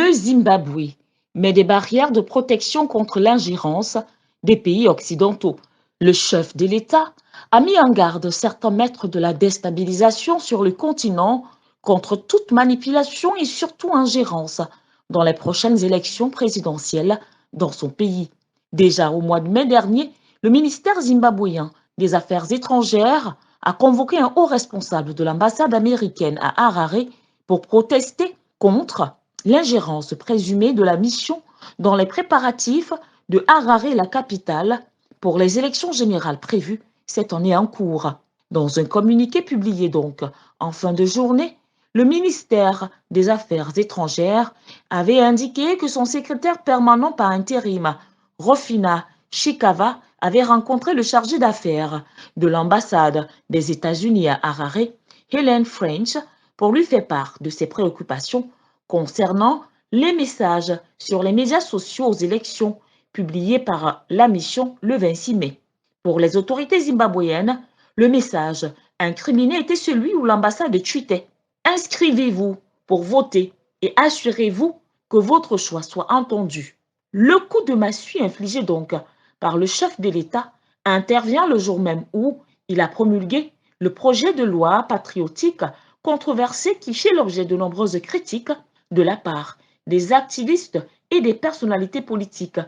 Le Zimbabwe met des barrières de protection contre l'ingérence des pays occidentaux. Le chef de l'État a mis en garde certains maîtres de la déstabilisation sur le continent contre toute manipulation et surtout ingérence dans les prochaines élections présidentielles dans son pays. Déjà au mois de mai dernier, le ministère zimbabwéen des Affaires étrangères a convoqué un haut responsable de l'ambassade américaine à Harare pour protester contre l'ingérence présumée de la mission dans les préparatifs de Harare, la capitale, pour les élections générales prévues cette année en cours. Dans un communiqué publié donc en fin de journée, le ministère des Affaires étrangères avait indiqué que son secrétaire permanent par intérim, Rofina Chikava, avait rencontré le chargé d'affaires de l'ambassade des États-Unis à Harare, Helen French, pour lui faire part de ses préoccupations concernant les messages sur les médias sociaux aux élections publiés par la mission le 26 mai. Pour les autorités zimbabwéennes, le message incriminé était celui où l'ambassade tweetait « Inscrivez-vous pour voter et assurez-vous que votre choix soit entendu ». Le coup de massue infligé donc par le chef de l'État intervient le jour même où il a promulgué le projet de loi patriotique controversé qui fait l'objet de nombreuses critiques de la part des activistes et des personnalités politiques.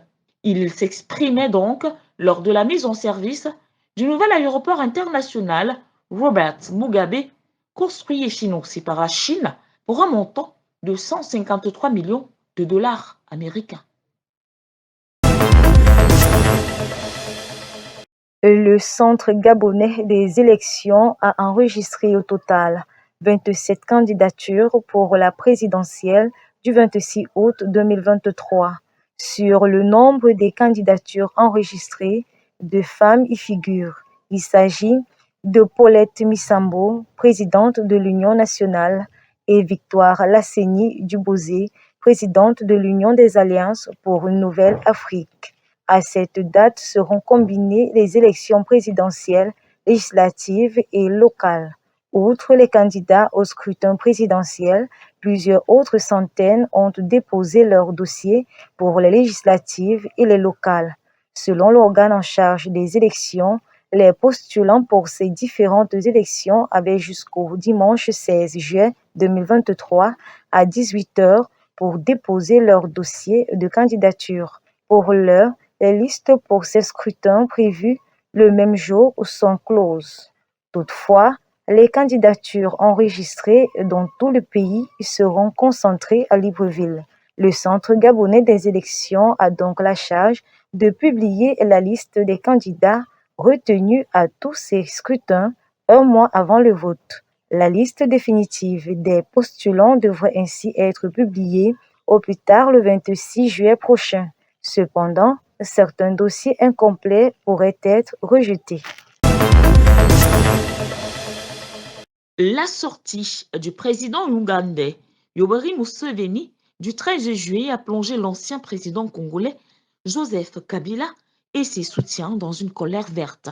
Il s'exprimait donc lors de la mise en service du nouvel aéroport international Robert Mugabe, construit et financé par la Chine pour un montant de 153 millions de dollars américains. Le Centre gabonais des élections a enregistré au total 27 candidatures pour la présidentielle du 26 août 2023. Sur le nombre des candidatures enregistrées, deux femmes y figurent. Il s'agit de Paulette Missambo, présidente de l'Union nationale, et Victoire Lasséni Dubosé, présidente de l'Union des alliances pour une nouvelle Afrique. À cette date seront combinées les élections présidentielles, législatives et locales. Outre les candidats au scrutin présidentiel, plusieurs autres centaines ont déposé leur dossier pour les législatives et les locales. Selon l'organe en charge des élections, les postulants pour ces différentes élections avaient jusqu'au dimanche 16 juillet 2023 à 18 heures pour déposer leur dossier de candidature. Pour l'heure, les listes pour ces scrutins prévus le même jour sont closes. Toutefois, les candidatures enregistrées dans tout le pays seront concentrées à Libreville. Le Centre gabonais des élections a donc la charge de publier la liste des candidats retenus à tous ces scrutins un mois avant le vote. La liste définitive des postulants devrait ainsi être publiée au plus tard le 26 juillet prochain. Cependant, certains dossiers incomplets pourraient être rejetés. La sortie du président ougandais Yoweri Museveni du 13 juillet a plongé l'ancien président congolais Joseph Kabila et ses soutiens dans une colère verte.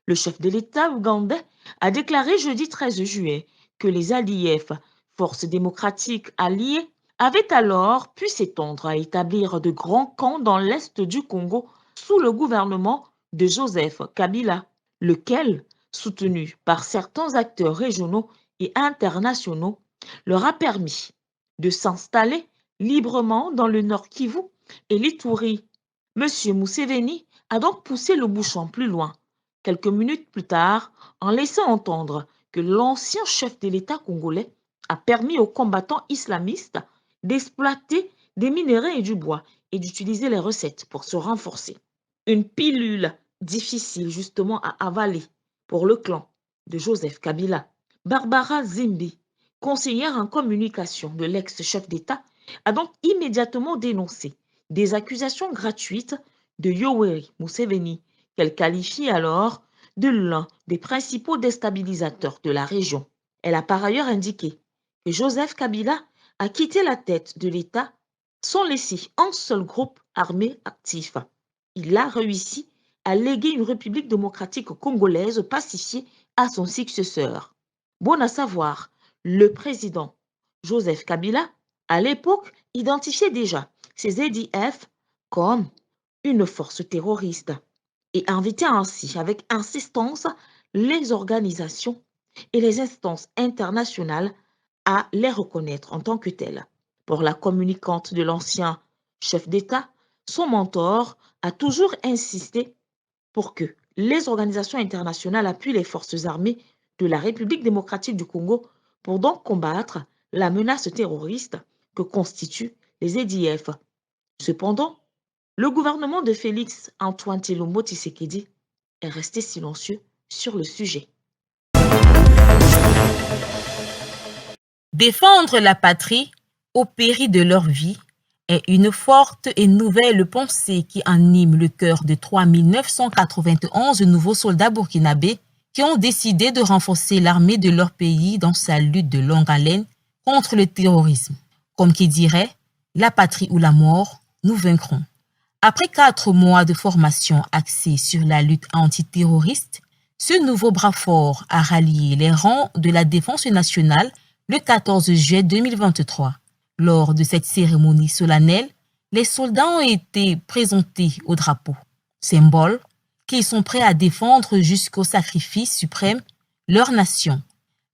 Le chef de l'État ougandais a déclaré jeudi 13 juillet que les ADF, Forces démocratiques alliées, avaient alors pu s'étendre à établir de grands camps dans l'est du Congo sous le gouvernement de Joseph Kabila, lequel, soutenu par certains acteurs régionaux et internationaux, leur a permis de s'installer librement dans le Nord Kivu et l'Ituri. M. Museveni a donc poussé le bouchon plus loin, quelques minutes plus tard, en laissant entendre que l'ancien chef de l'État congolais a permis aux combattants islamistes d'exploiter des minerais et du bois et d'utiliser les recettes pour se renforcer. Une pilule difficile justement à avaler pour le clan de Joseph Kabila. Barbara Zimbi, conseillère en communication de l'ex-chef d'État, a donc immédiatement dénoncé des accusations gratuites de Yoweri Museveni, qu'elle qualifie alors de l'un des principaux déstabilisateurs de la région. Elle a par ailleurs indiqué que Joseph Kabila a quitté la tête de l'État sans laisser un seul groupe armé actif. Il a réussi à léguer une république démocratique congolaise pacifiée à son successeur. Bon à savoir, le président Joseph Kabila à l'époque, identifiait déjà ces ADF comme une force terroriste et invitait ainsi avec insistance les organisations et les instances internationales à les reconnaître en tant que telles. Pour la communicante de l'ancien chef d'État, son mentor a toujours insisté pour que les organisations internationales appuient les forces armées de la République démocratique du Congo pour donc combattre la menace terroriste que constituent les ADF. Cependant, le gouvernement de Félix Antoine Tshilombo Tshisekedi est resté silencieux sur le sujet. Défendre la patrie au péril de leur vie est une forte et nouvelle pensée qui anime le cœur de 3991 nouveaux soldats burkinabés qui ont décidé de renforcer l'armée de leur pays dans sa lutte de longue haleine contre le terrorisme. Comme qui dirait, la patrie ou la mort, nous vaincrons. Après 4 mois de formation axée sur la lutte antiterroriste, ce nouveau bras fort a rallié les rangs de la Défense nationale le 14 juillet 2023. Lors de cette cérémonie solennelle, les soldats ont été présentés au drapeau, symbole qu'ils sont prêts à défendre jusqu'au sacrifice suprême leur nation.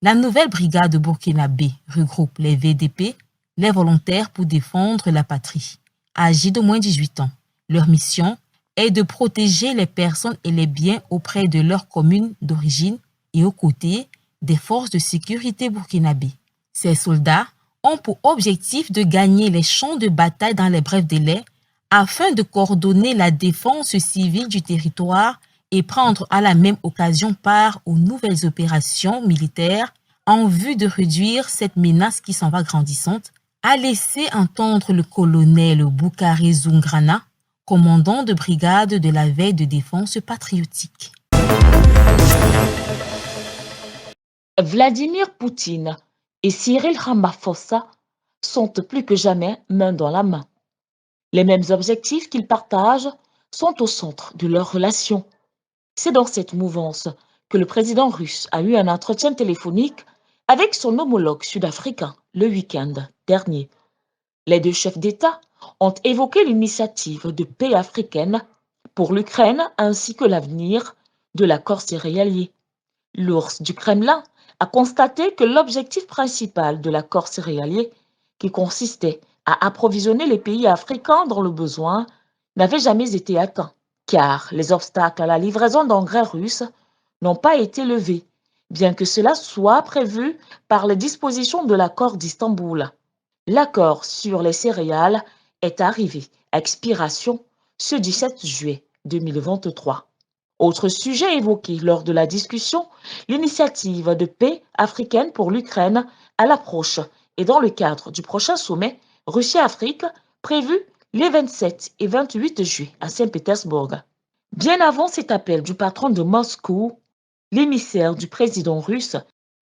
La nouvelle brigade burkinabé regroupe les VDP, les volontaires pour défendre la patrie, âgés de moins de 18 ans. Leur mission est de protéger les personnes et les biens auprès de leur commune d'origine et aux côtés des forces de sécurité burkinabées. Ces soldats ont pour objectif de gagner les champs de bataille dans les brefs délais afin de coordonner la défense civile du territoire et prendre à la même occasion part aux nouvelles opérations militaires en vue de réduire cette menace qui s'en va grandissante, a laissé entendre le colonel Boukari Zungrana, commandant de brigade de la veille de défense patriotique. Vladimir Poutine et Cyril Ramaphosa sont plus que jamais main dans la main. Les mêmes objectifs qu'ils partagent sont au centre de leur relation. C'est dans cette mouvance que le président russe a eu un entretien téléphonique avec son homologue sud-africain le week-end dernier. Les deux chefs d'État ont évoqué l'initiative de paix africaine pour l'Ukraine ainsi que l'avenir de l'accord céréalier. L'ours du Kremlin a constaté que l'objectif principal de l'accord céréalier, qui consistait à approvisionner les pays africains dans le besoin, n'avait jamais été atteint, car les obstacles à la livraison d'engrais russes n'ont pas été levés, bien que cela soit prévu par les dispositions de l'accord d'Istanbul. L'accord sur les céréales est arrivé à expiration ce 17 juillet 2023. Autre sujet évoqué lors de la discussion, l'initiative de paix africaine pour l'Ukraine à l'approche et dans le cadre du prochain sommet Russie-Afrique prévu les 27 et 28 juillet à Saint-Pétersbourg. Bien avant cet appel du patron de Moscou, l'émissaire du président russe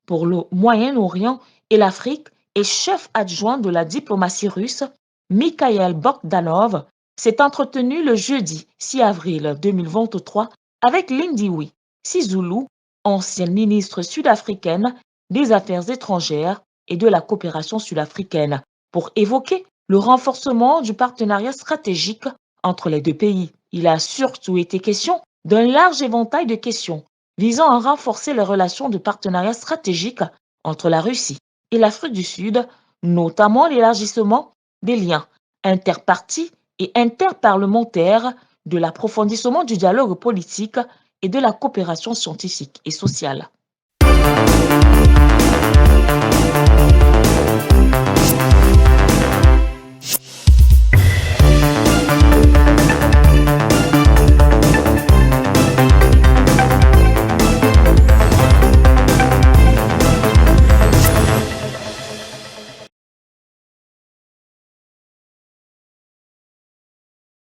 pour le Moyen-Orient et l'Afrique et chef adjoint de la diplomatie russe, Mikhail Bogdanov, s'est entretenu le jeudi 6 avril 2023 avec Lindiwe Sisulu, ancienne ministre sud-africaine des Affaires étrangères et de la coopération sud-africaine, pour évoquer le renforcement du partenariat stratégique entre les deux pays. Il a surtout été question d'un large éventail de questions visant à renforcer les relations de partenariat stratégique entre la Russie et l'Afrique du Sud, notamment l'élargissement des liens interpartis et interparlementaires, de l'approfondissement du dialogue politique et de la coopération scientifique et sociale.